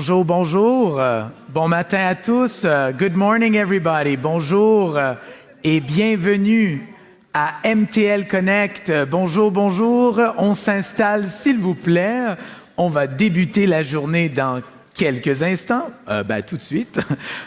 Bonjour, bonjour. Bon matin à tous. Good morning, everybody. Bonjour et bienvenue à MTL Connect. Bonjour, bonjour. On s'installe, s'il vous plaît. On va débuter la journée dans quelques instants. Tout de suite.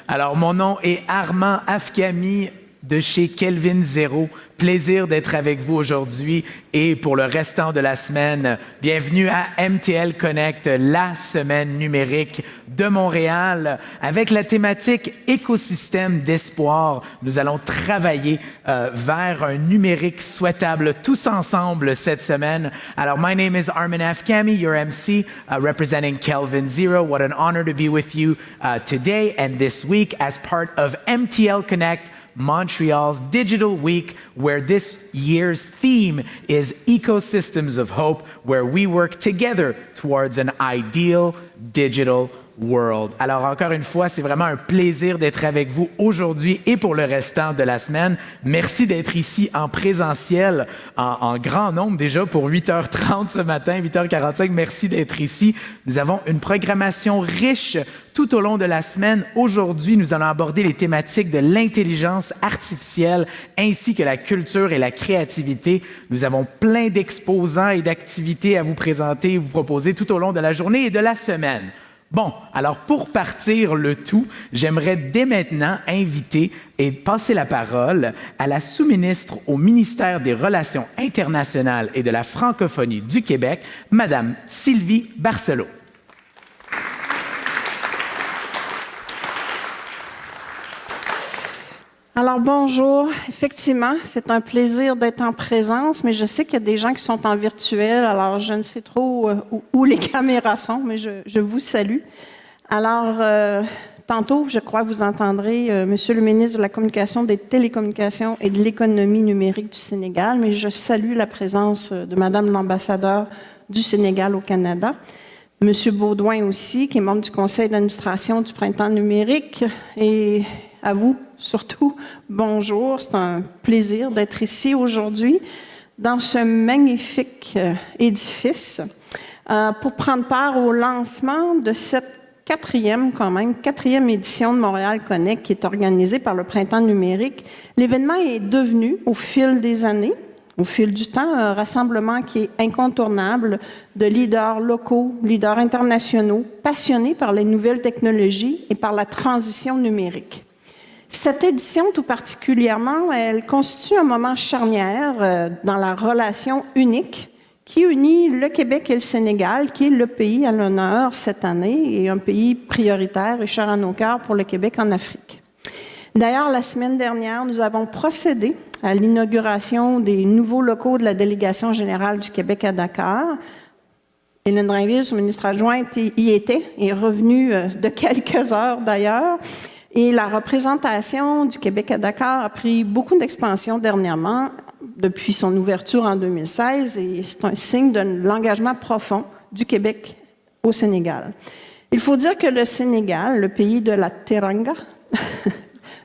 Alors, mon nom est Armand Afkami de chez Kelvin Zero. Plaisir d'être avec vous aujourd'hui et pour le restant de la semaine. Bienvenue à MTL Connect, la semaine numérique de Montréal. Avec la thématique écosystème d'espoir, nous allons travailler vers un numérique souhaitable tous ensemble cette semaine. Alors, my name is Armin Afkami, your MC, representing Kelvin Zero. What an honor to be with you today and this week as part of MTL Connect, Montreal's Digital Week, where this year's theme is Ecosystems of Hope, where we work together towards an ideal digital world. Alors, encore une fois, c'est vraiment un plaisir d'être avec vous aujourd'hui et pour le restant de la semaine. Merci d'être ici en présentiel, en grand nombre déjà pour 8h30 ce matin, 8h45. Merci d'être ici. Nous avons une programmation riche tout au long de la semaine. Aujourd'hui, nous allons aborder les thématiques de l'intelligence artificielle ainsi que la culture et la créativité. Nous avons plein d'exposants et d'activités à vous présenter et vous proposer tout au long de la journée et de la semaine. Bon, alors pour partir le tout, j'aimerais dès maintenant inviter et passer la parole à la sous-ministre au ministère des Relations internationales et de la francophonie du Québec, Madame Sylvie Barcelot. Alors bonjour, effectivement, c'est un plaisir d'être en présence, mais je sais qu'il y a des gens qui sont en virtuel, alors je ne sais trop où les caméras sont, mais je vous salue. Alors, tantôt, je crois que vous entendrez Monsieur le ministre de la Communication, des Télécommunications et de l'Économie numérique du Sénégal, mais je salue la présence de Madame l'ambassadeur du Sénégal au Canada. Monsieur Baudouin aussi, qui est membre du conseil d'administration du Printemps numérique, et à vous surtout, bonjour. C'est un plaisir d'être ici aujourd'hui dans ce magnifique édifice pour prendre part au lancement de cette quatrième édition de Montréal Connect qui est organisée par le Printemps numérique. L'événement est devenu, au fil des années, au fil du temps, un rassemblement qui est incontournable de leaders locaux, leaders internationaux, passionnés par les nouvelles technologies et par la transition numérique. Cette édition, tout particulièrement, elle constitue un moment charnière dans la relation unique qui unit le Québec et le Sénégal, qui est le pays à l'honneur cette année et un pays prioritaire et cher à nos cœurs pour le Québec en Afrique. D'ailleurs, la semaine dernière, nous avons procédé à l'inauguration des nouveaux locaux de la délégation générale du Québec à Dakar. Hélène Drainville, son ministre adjointe, y était et est revenue de quelques heures d'ailleurs. Et la représentation du Québec à Dakar a pris beaucoup d'expansion dernièrement, depuis son ouverture en 2016, et c'est un signe de l'engagement profond du Québec au Sénégal. Il faut dire que le Sénégal, le pays de la Teranga,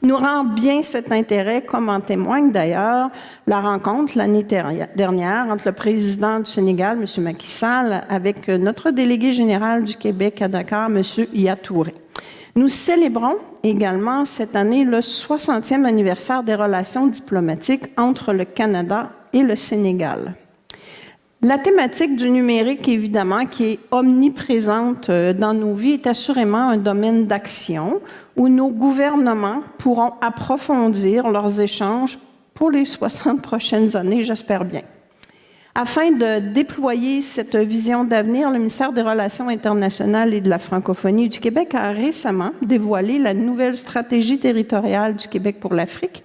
nous rend bien cet intérêt, comme en témoigne d'ailleurs la rencontre l'année dernière entre le président du Sénégal, M. Macky Sall, avec notre délégué général du Québec à Dakar, M. Iya Touré. Nous célébrons également cette année le 60e anniversaire des relations diplomatiques entre le Canada et le Sénégal. La thématique du numérique, évidemment, qui est omniprésente dans nos vies, est assurément un domaine d'action où nos gouvernements pourront approfondir leurs échanges pour les 60 prochaines années, j'espère bien. Afin de déployer cette vision d'avenir, le ministère des Relations internationales et de la francophonie du Québec a récemment dévoilé la nouvelle stratégie territoriale du Québec pour l'Afrique,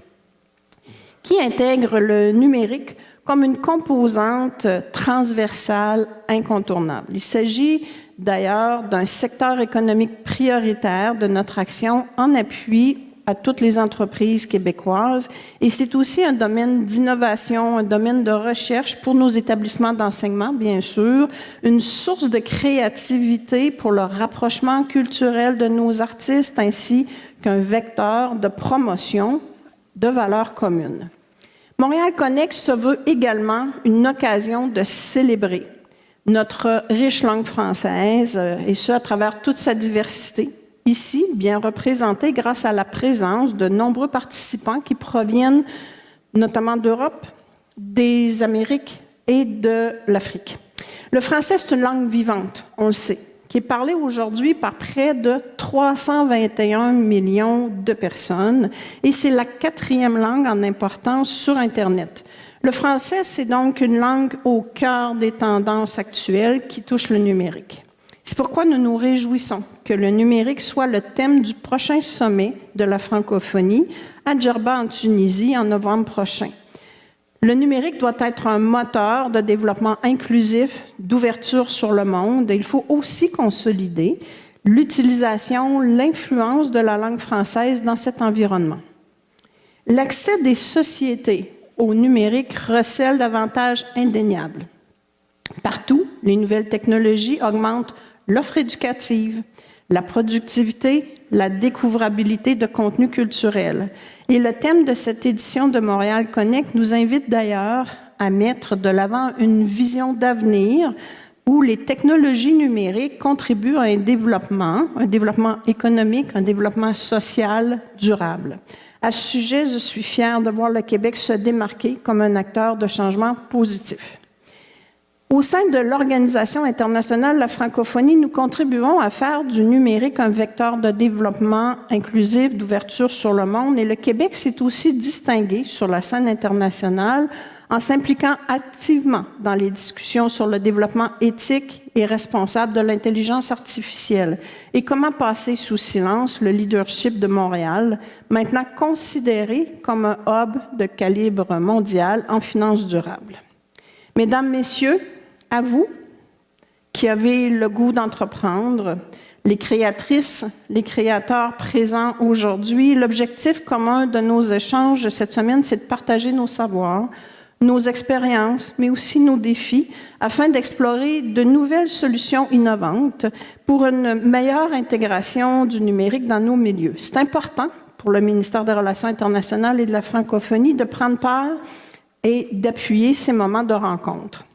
qui intègre le numérique comme une composante transversale incontournable. Il s'agit d'ailleurs d'un secteur économique prioritaire de notre action en appui à toutes les entreprises québécoises. Et c'est aussi un domaine d'innovation, un domaine de recherche pour nos établissements d'enseignement, bien sûr, une source de créativité pour le rapprochement culturel de nos artistes, ainsi qu'un vecteur de promotion de valeurs communes. Montréal Connect se veut également une occasion de célébrer notre riche langue française, et ce, à travers toute sa diversité. Ici, bien représentée grâce à la présence de nombreux participants qui proviennent notamment d'Europe, des Amériques et de l'Afrique. Le français, c'est une langue vivante, on le sait, qui est parlée aujourd'hui par près de 321 millions de personnes, et c'est la 4e langue en importance sur Internet. Le français, c'est donc une langue au cœur des tendances actuelles qui touchent le numérique. C'est pourquoi nous nous réjouissons que le numérique soit le thème du prochain sommet de la francophonie à Djerba en Tunisie en novembre prochain. Le numérique doit être un moteur de développement inclusif, d'ouverture sur le monde. Et il faut aussi consolider l'utilisation, l'influence de la langue française dans cet environnement. L'accès des sociétés au numérique recèle d'avantages indéniables. Partout, les nouvelles technologies augmentent l'offre éducative, la productivité, la découvrabilité de contenus culturels. Et le thème de cette édition de Montréal Connect nous invite d'ailleurs à mettre de l'avant une vision d'avenir où les technologies numériques contribuent à un développement économique, un développement social durable. À ce sujet, je suis fière de voir le Québec se démarquer comme un acteur de changement positif. Au sein de l'Organisation internationale de la francophonie, nous contribuons à faire du numérique un vecteur de développement inclusif, d'ouverture sur le monde. Et le Québec s'est aussi distingué sur la scène internationale en s'impliquant activement dans les discussions sur le développement éthique et responsable de l'intelligence artificielle. Et comment passer sous silence le leadership de Montréal, maintenant considéré comme un hub de calibre mondial en finances durables. Mesdames, Messieurs, à vous qui avez le goût d'entreprendre, les créatrices, les créateurs présents aujourd'hui, l'objectif commun de nos échanges cette semaine, c'est de partager nos savoirs, nos expériences, mais aussi nos défis, afin d'explorer de nouvelles solutions innovantes pour une meilleure intégration du numérique dans nos milieux. C'est important pour le ministère des Relations internationales et de la francophonie de prendre part et d'appuyer ces moments de rencontre.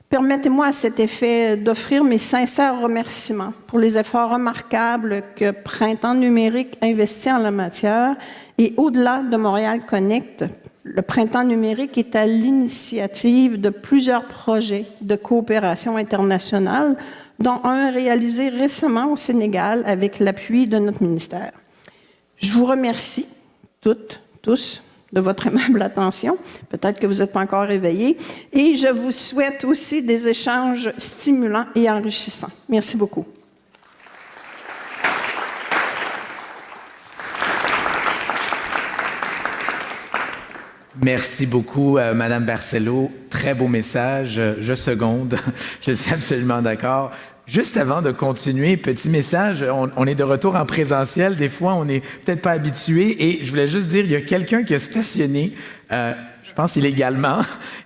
Permettez-moi à cet effet d'offrir mes sincères remerciements pour les efforts remarquables que Printemps numérique investit en la matière et au-delà de Montréal Connect, le Printemps numérique est à l'initiative de plusieurs projets de coopération internationale, dont un réalisé récemment au Sénégal avec l'appui de notre ministère. Je vous remercie toutes, tous, de votre aimable attention. Peut-être que vous n'êtes pas encore réveillés. Et je vous souhaite aussi des échanges stimulants et enrichissants. Merci beaucoup. Merci beaucoup, Madame Barcelo. Très beau message. Je seconde. Je suis absolument d'accord. Juste avant de continuer, petit message, on est de retour en présentiel. Des fois, on n'est peut-être pas habitué. Et je voulais juste dire, il y a quelqu'un qui a stationné, je pense illégalement,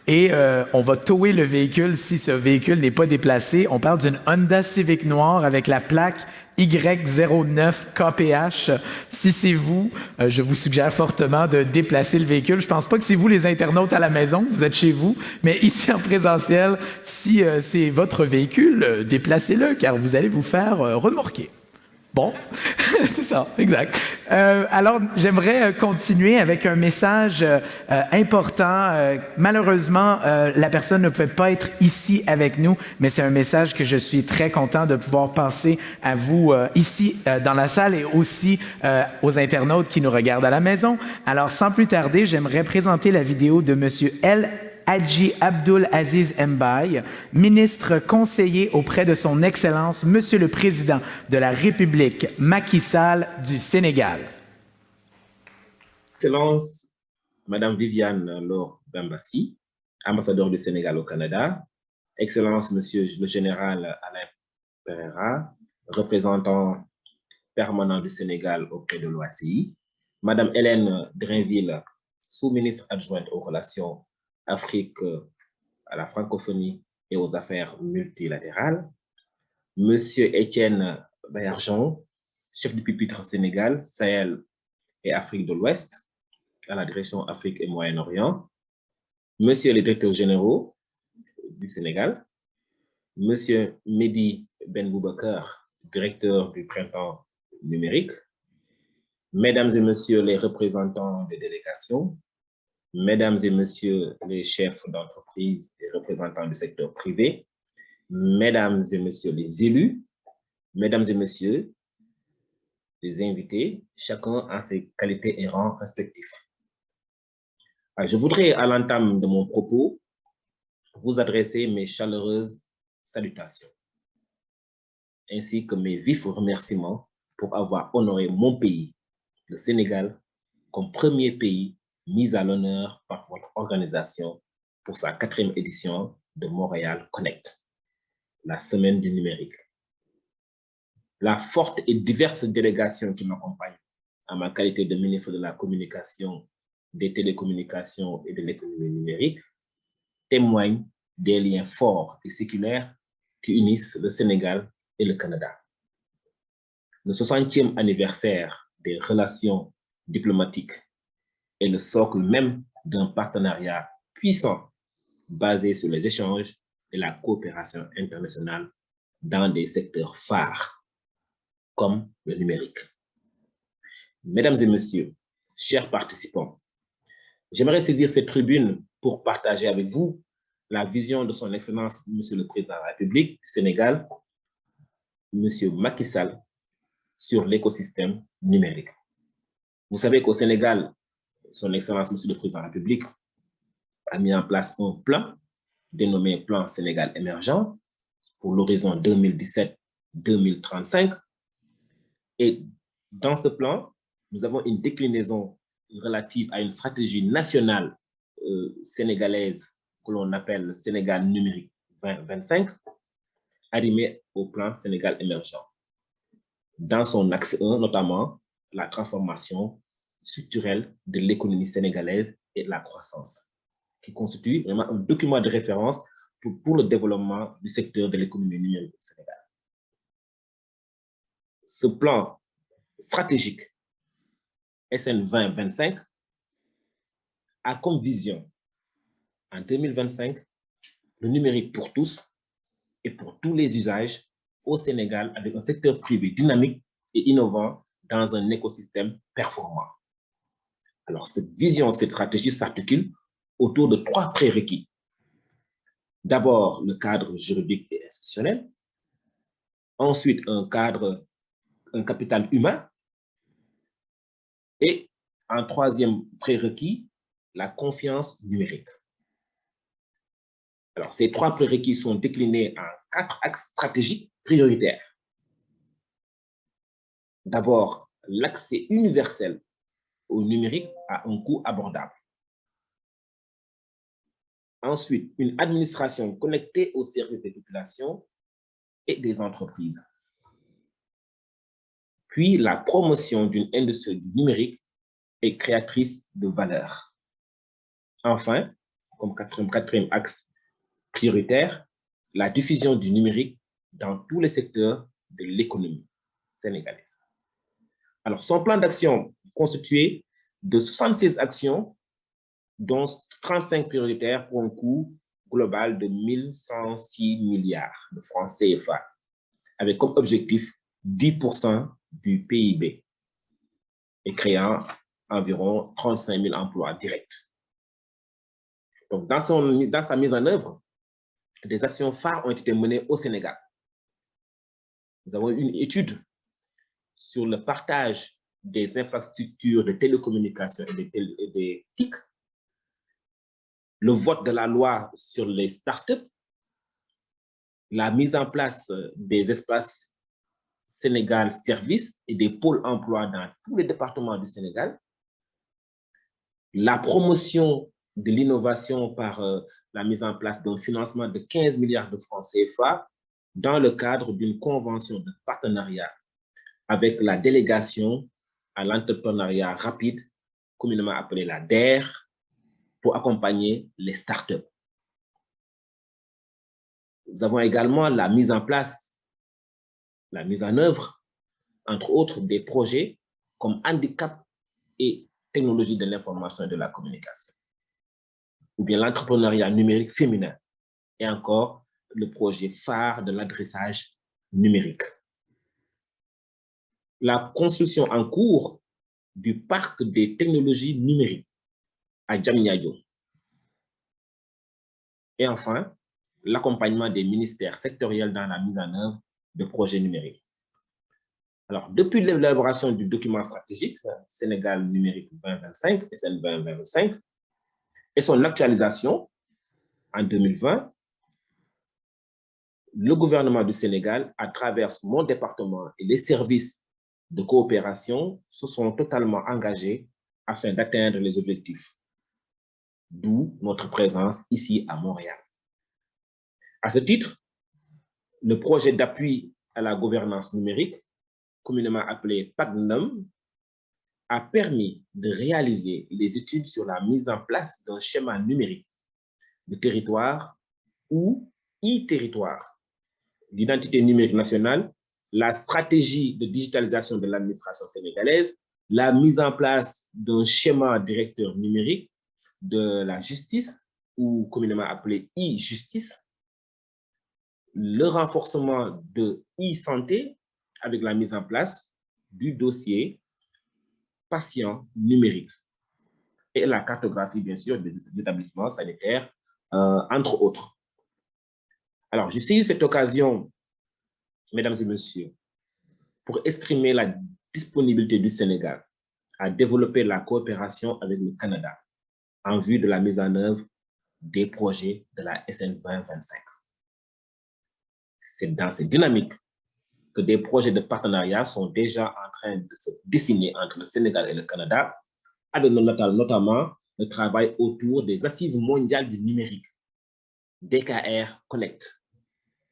et on va tower le véhicule si ce véhicule n'est pas déplacé. On parle d'une Honda Civic noire avec la plaque Y09KPH. Si c'est vous, je vous suggère fortement de déplacer le véhicule. Je pense pas que c'est vous les internautes à la maison, vous êtes chez vous, mais ici en présentiel, si c'est votre véhicule, déplacez-le car vous allez vous faire remorquer. Bon, c'est ça, exact. Alors, j'aimerais continuer avec un message important. Malheureusement, la personne ne pouvait pas être ici avec nous, mais c'est un message que je suis très content de pouvoir passer à vous ici dans la salle et aussi aux internautes qui nous regardent à la maison. Alors, sans plus tarder, j'aimerais présenter la vidéo de Monsieur El Hadji Abdul Aziz Mbaye, ministre conseiller auprès de son Excellence, Monsieur le Président de la République Macky Sall du Sénégal. Excellence, Madame Viviane Laure Bambassi, ambassadeur du Sénégal au Canada. Excellence, Monsieur le Général Alain Pereira, représentant permanent du Sénégal auprès de l'OACI. Madame Hélène Drainville, sous-ministre adjointe aux relations Afrique à la francophonie et aux affaires multilatérales. Monsieur Étienne Bayarjon, chef du pupitre Sénégal, Sahel et Afrique de l'Ouest, à la direction Afrique et Moyen-Orient. Monsieur les directeurs généraux du Sénégal, Monsieur Mehdi Ben Boubacar, directeur du Printemps numérique, Mesdames et Messieurs les représentants des délégations, Mesdames et Messieurs les chefs d'entreprise et représentants du secteur privé, Mesdames et Messieurs les élus, Mesdames et Messieurs les invités, chacun en ses qualités et rangs respectifs. Je voudrais, à l'entame de mon propos, vous adresser mes chaleureuses salutations, ainsi que mes vifs remerciements pour avoir honoré mon pays, le Sénégal, comme premier pays mis à l'honneur par votre organisation pour sa 4e édition de Montréal Connect, la semaine du numérique. La forte et diverse délégation qui m'accompagne en ma qualité de ministre de la Communication, des télécommunications et de l'économie numérique témoigne des liens forts et séculaires qui unissent le Sénégal et le Canada. Le 60e anniversaire des relations diplomatiques est le socle même d'un partenariat puissant basé sur les échanges et la coopération internationale dans des secteurs phares comme le numérique. Mesdames et messieurs, chers participants, j'aimerais saisir cette tribune pour partager avec vous la vision de son Excellence, Monsieur le Président de la République du Sénégal, Monsieur Macky Sall, sur l'écosystème numérique. Vous savez qu'au Sénégal, son Excellence, Monsieur le Président de la République, a mis en place un plan dénommé Plan Sénégal émergent pour l'horizon 2017-2035. Et dans ce plan, nous avons une déclinaison relative à une stratégie nationale sénégalaise que l'on appelle le Sénégal numérique 2025, arrimée au plan Sénégal émergent. Dans son axe 1, notamment, la transformation structurelle de l'économie sénégalaise et la croissance, qui constitue vraiment un document de référence pour le développement du secteur de l'économie numérique au Sénégal. Ce plan stratégique SN 2025 a comme vision, en 2025, le numérique pour tous et pour tous les usages au Sénégal avec un secteur privé dynamique et innovant dans un écosystème performant. Alors, cette vision, cette stratégie s'articule autour de 3 prérequis. D'abord, le cadre juridique et institutionnel. Ensuite, un capital humain. Et en 3e prérequis, la confiance numérique. Alors, ces 3 prérequis sont déclinés en 4 axes stratégiques prioritaires. D'abord, l'accès universel au numérique à un coût abordable. Ensuite, une administration connectée au service des populations et des entreprises. Puis, la promotion d'une industrie du numérique et créatrice de valeur. Enfin, comme quatrième axe prioritaire, la diffusion du numérique dans tous les secteurs de l'économie sénégalaise. Alors, son plan d'action constitué de 76 actions, dont 35 prioritaires pour un coût global de 1106 milliards de francs CFA, avec comme objectif 10% du PIB et créant environ 35 000 emplois directs. Donc, dans sa mise en œuvre, des actions phares ont été menées au Sénégal. Nous avons une étude sur le partage des infrastructures de télécommunications et des TIC, le vote de la loi sur les startups, la mise en place des espaces Sénégal Services et des pôles emploi dans tous les départements du Sénégal, la promotion de l'innovation par la mise en place d'un financement de 15 milliards de francs CFA dans le cadre d'une convention de partenariat avec la délégation à l'entrepreneuriat rapide, communément appelée la DER, pour accompagner les startups. Nous avons également la mise en place, la mise en œuvre, entre autres, des projets comme handicap et technologie de l'information et de la communication, ou bien l'entrepreneuriat numérique féminin, et encore le projet phare de l'adressage numérique. La construction en cours du parc des technologies numériques à Diamniadio. Et enfin, l'accompagnement des ministères sectoriels dans la mise en œuvre de projets numériques. Alors, depuis l'élaboration du document stratégique Sénégal numérique 2025, SN 2025, et son actualisation en 2020, le gouvernement du Sénégal, à travers mon département et les services de coopération, se sont totalement engagés afin d'atteindre les objectifs, d'où notre présence ici à Montréal. À ce titre, le projet d'appui à la gouvernance numérique, communément appelé PAGNUM, a permis de réaliser les études sur la mise en place d'un schéma numérique de territoire ou e-territoire, l'identité numérique nationale, la stratégie de digitalisation de l'administration sénégalaise, la mise en place d'un schéma directeur numérique de la justice, ou communément appelé e-justice, le renforcement de e-santé avec la mise en place du dossier patient numérique et la cartographie, bien sûr, des établissements sanitaires, entre autres. Alors, je saisis cette occasion, mesdames et messieurs, pour exprimer la disponibilité du Sénégal à développer la coopération avec le Canada en vue de la mise en œuvre des projets de la SN 2025. C'est dans cette dynamique que des projets de partenariat sont déjà en train de se dessiner entre le Sénégal et le Canada, avec notamment le travail autour des Assises mondiales du numérique, DKR Connect,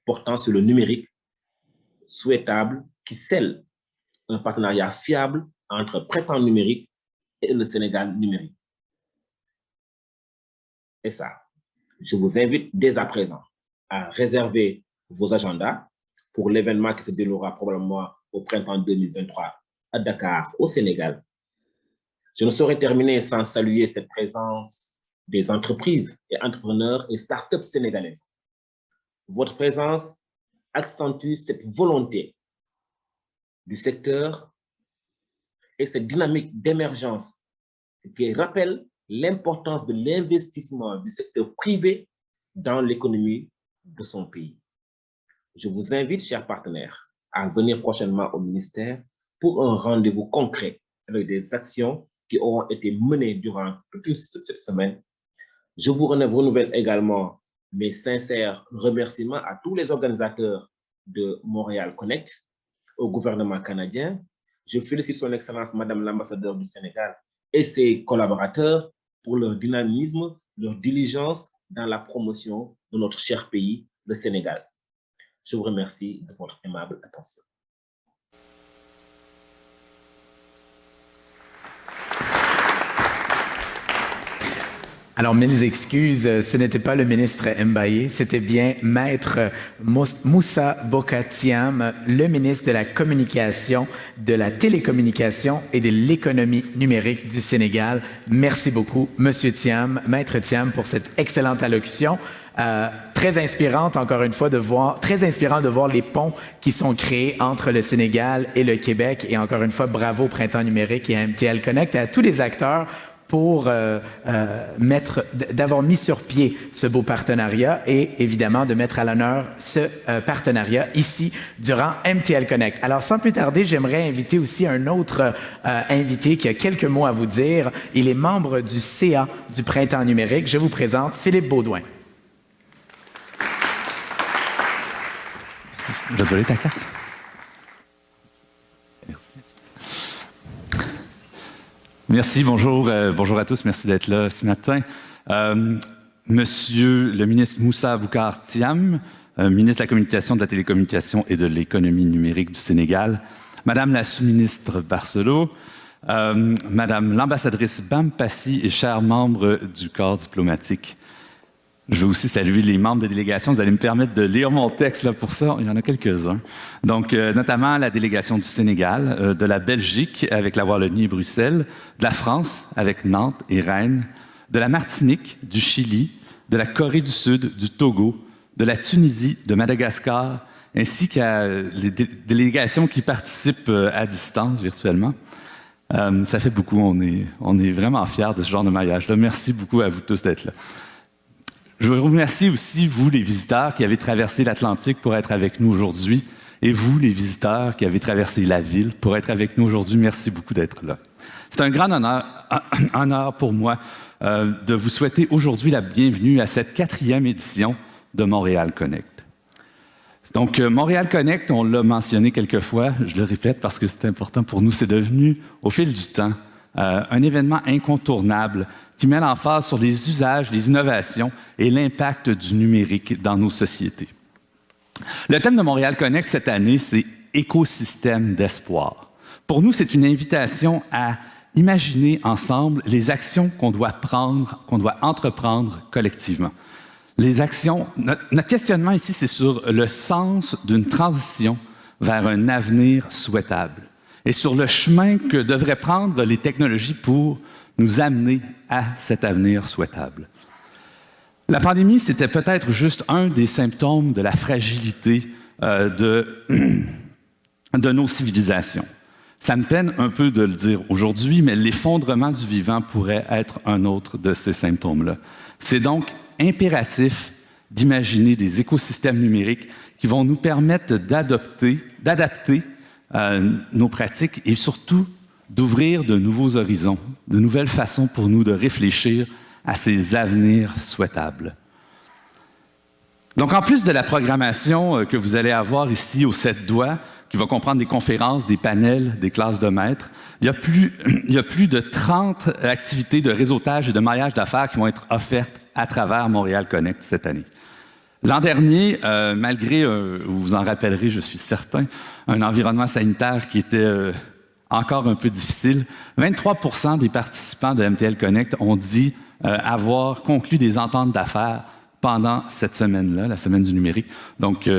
portant sur le numérique souhaitable qui scelle un partenariat fiable entre Printemps numérique et le Sénégal numérique. Et ça, je vous invite dès à présent à réserver vos agendas pour l'événement qui se déroulera probablement au printemps 2023 à Dakar, au Sénégal. Je ne saurais terminer sans saluer cette présence des entreprises et entrepreneurs et startups sénégalaises. Votre présence accentue cette volonté du secteur et cette dynamique d'émergence qui rappelle l'importance de l'investissement du secteur privé dans l'économie de son pays. Je vous invite, chers partenaires, à venir prochainement au ministère pour un rendez-vous concret avec des actions qui auront été menées durant toute cette semaine. Je vous renouvelle également mes sincères remerciements à tous les organisateurs de Montréal Connect, au gouvernement canadien. Je félicite son Excellence Madame l'ambassadeur du Sénégal et ses collaborateurs pour leur dynamisme, leur diligence dans la promotion de notre cher pays, le Sénégal. Je vous remercie de votre aimable attention. Alors, mille excuses, ce n'était pas le ministre Mbaye, c'était bien Maître Moussa Bocar Thiam, le ministre de la Communication, de la Télécommunication et de l'Économie numérique du Sénégal. Merci beaucoup, Monsieur Thiam, Maître Thiam, pour cette excellente allocution. Très inspirante, encore une fois, très inspirant de voir les ponts qui sont créés entre le Sénégal et le Québec. Et encore une fois, bravo Printemps numérique et à MTL Connect et à tous les acteurs pour d'avoir mis sur pied ce beau partenariat et évidemment de mettre à l'honneur ce partenariat ici durant MTL Connect. Alors sans plus tarder, j'aimerais inviter aussi un autre invité qui a quelques mots à vous dire. Il est membre du CA du Printemps numérique. Je vous présente Philippe Baudouin. Merci. Je vais te donner ta carte. Merci. Merci, bonjour à tous, merci d'être là ce matin. Monsieur le ministre Moussa Bocar Thiam, ministre de la Communication, de la Télécommunication et de l'Économie numérique du Sénégal, Madame la sous-ministre Barcelot, Madame l'ambassadrice Bampassi et chers membres du corps diplomatique. Je veux aussi saluer les membres de délégation. Vous allez me permettre de lire mon texte là, pour ça. Il y en a quelques-uns. Donc, notamment la délégation du Sénégal, de la Belgique avec la Wallonie et Bruxelles, de la France avec Nantes et Rennes, de la Martinique, du Chili, de la Corée du Sud, du Togo, de la Tunisie, de Madagascar, ainsi qu'à les délégations qui participent à distance virtuellement. Ça fait beaucoup, on est vraiment fiers de ce genre de maillage-là. Merci beaucoup à vous tous d'être là. Je vous remercie aussi, vous, les visiteurs qui avez traversé l'Atlantique pour être avec nous aujourd'hui, et vous, les visiteurs qui avez traversé la ville pour être avec nous aujourd'hui. Merci beaucoup d'être là. C'est un grand honneur pour moi de vous souhaiter aujourd'hui la bienvenue à cette 4e édition de Montréal Connect. Donc, Montréal Connect, on l'a mentionné quelques fois, je le répète parce que c'est important pour nous, c'est devenu, au fil du temps, un événement incontournable qui met l'emphase sur les usages, les innovations et l'impact du numérique dans nos sociétés. Le thème de Montréal Connect cette année, c'est « Écosystème d'espoir ». Pour nous, c'est une invitation à imaginer ensemble les actions qu'on doit entreprendre collectivement. Les actions, notre questionnement ici, c'est sur le sens d'une transition vers un avenir souhaitable et sur le chemin que devraient prendre les technologies pour nous amener à cet avenir souhaitable. La pandémie, c'était peut-être juste un des symptômes de la fragilité de nos civilisations. Ça me peine un peu de le dire aujourd'hui, mais l'effondrement du vivant pourrait être un autre de ces symptômes-là. C'est donc impératif d'imaginer des écosystèmes numériques qui vont nous permettre d'adapter nos pratiques et surtout d'ouvrir de nouveaux horizons, de nouvelles façons pour nous de réfléchir à ces avenirs souhaitables. Donc, en plus de la programmation que vous allez avoir ici au 7 doigts, qui va comprendre des conférences, des panels, des classes de maîtres, il y a plus de 30 activités de réseautage et de maillage d'affaires qui vont être offertes à travers Montréal Connect cette année. L'an dernier, malgré, vous vous en rappellerez, je suis certain, un environnement sanitaire qui était encore un peu difficile, 23% des participants de MTL Connect ont dit avoir conclu des ententes d'affaires pendant cette semaine-là, la semaine du numérique. Donc,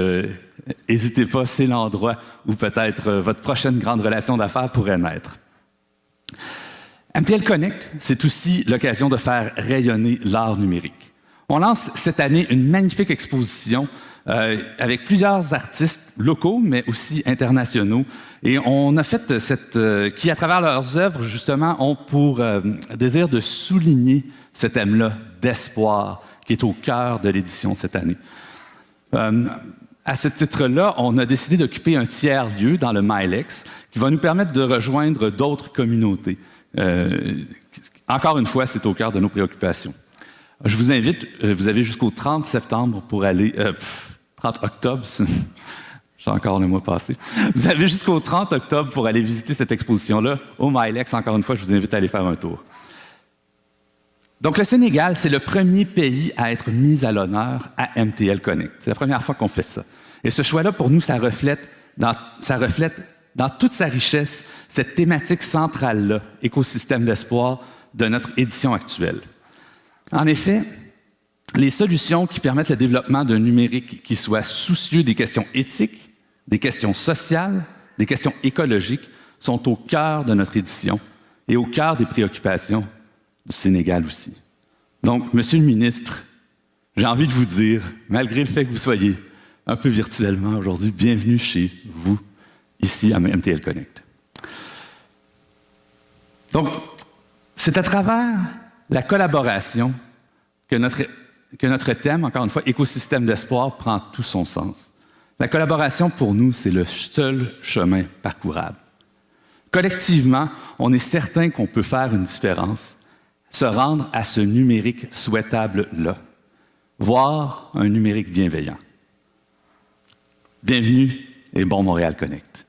n'hésitez pas, c'est l'endroit où peut-être votre prochaine grande relation d'affaires pourrait naître. MTL Connect, c'est aussi l'occasion de faire rayonner l'art numérique. On lance cette année une magnifique exposition avec plusieurs artistes locaux, mais aussi internationaux. Et on a fait qui, à travers leurs œuvres, justement, ont pour désir de souligner ce thème-là d'espoir qui est au cœur de l'édition cette année. À ce titre-là, on a décidé d'occuper un tiers-lieu dans le Milex qui va nous permettre de rejoindre d'autres communautés. Encore une fois, c'est au cœur de nos préoccupations. Je vous invite, vous avez jusqu'au 30 septembre pour aller... 30 octobre, j'ai encore le mois passé. Vous avez jusqu'au 30 octobre pour aller visiter cette exposition-là au Milex. Encore une fois, je vous invite à aller faire un tour. Donc, le Sénégal, c'est le premier pays à être mis à l'honneur à MTL Connect. C'est la première fois qu'on fait ça. Et ce choix-là, pour nous, ça reflète dans toute sa richesse cette thématique centrale-là, écosystème d'espoir, de notre édition actuelle. En effet, les solutions qui permettent le développement d'un numérique qui soit soucieux des questions éthiques, des questions sociales, des questions écologiques sont au cœur de notre édition et au cœur des préoccupations du Sénégal aussi. Donc, Monsieur le ministre, j'ai envie de vous dire, malgré le fait que vous soyez un peu virtuellement aujourd'hui, bienvenue chez vous, ici à MTL Connect. Donc, c'est à travers la collaboration que notre thème, encore une fois, écosystème d'espoir, prend tout son sens. La collaboration, pour nous, c'est le seul chemin parcourable. Collectivement, on est certain qu'on peut faire une différence, se rendre à ce numérique souhaitable-là, voire un numérique bienveillant. Bienvenue et bon Montréal Connect.